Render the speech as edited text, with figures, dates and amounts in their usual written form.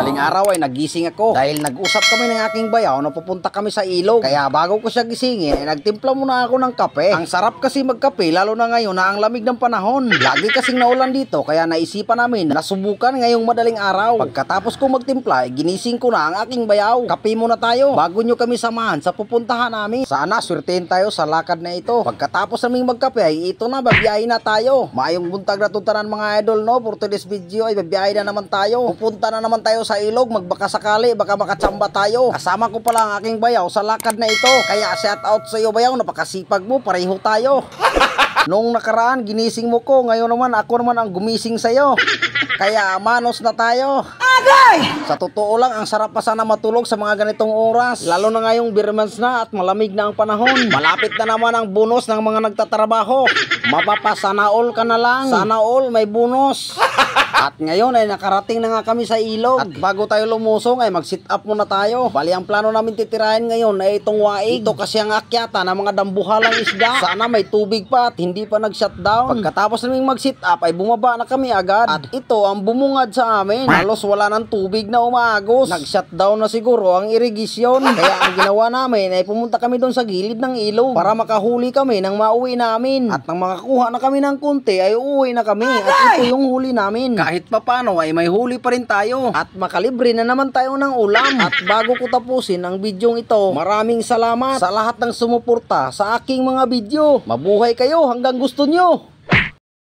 Madaling araw ay nagising ako dahil nag-usap kami ng aking bayaw na pupunta kami sa ilog. Kaya bago ko siya gisingin ay nagtimpla muna ako ng kape. Ang sarap kasi magkape lalo na ngayon na ang lamig ng panahon. Lagi kasing naulan dito kaya naisipan namin na subukan ngayong madaling araw. Pagkatapos ko magtimpla ay ginising ko na ang aking bayaw. Kape muna tayo bago nyo kami samahan sa pupuntahan namin. Sana swertein tayo sa lakad na ito. Pagkatapos naming magkape ay ito na, babiyahin na tayo. Maayong buntag na tuntanan mga idol, no? For today's video ay babiyahin na naman tayo. Pupunta na naman tayo sa ilog, magbaka sakali, baka makatsamba tayo. Kasama ko pala ang aking bayaw sa lakad na ito. Kaya shout out sa iyo bayaw, napakasipag mo, pareho tayo. Noong nakaraan, ginising mo ko, ngayon naman ako naman ang gumising sa'yo. Kaya manos na tayo. Agay! Sa totoo lang, ang sarap pa sana matulog sa mga ganitong oras. Lalo na ngayong birmans na at malamig na ang panahon. Malapit na naman ang bonus ng mga nagtatrabaho. Mapapasana all ka na lang. Sana all may bonus. At ngayon ay nakarating na nga kami sa ilog. At bago tayo lumusong ay mag-sit up muna tayo. Bali ang plano namin titirahin ngayon ay itong waig. Ito kasi ang akyata ng mga dambuhalang isda. Sana may tubig pa at hindi pa nag-shutdown. Pagkatapos naming mag-sit up ay bumaba na kami agad. At ito ang bumungad sa amin. Halos wala ng tubig na umaagos. Nag-shutdown na siguro ang irigisyon. Kaya ang ginawa namin ay pumunta kami doon sa gilid ng ilog para makahuli kami ng mauwi namin. At nang makakuha na kami ng kunti ay uuwi na kami. At ito yung huli namin. Kahit papano ay may huli pa rin tayo. At makalibre na naman tayo ng ulam. At bago ko tapusin ang bidyong ito, maraming salamat sa lahat ng sumuporta sa aking mga video. Mabuhay kayo hanggang gusto nyo.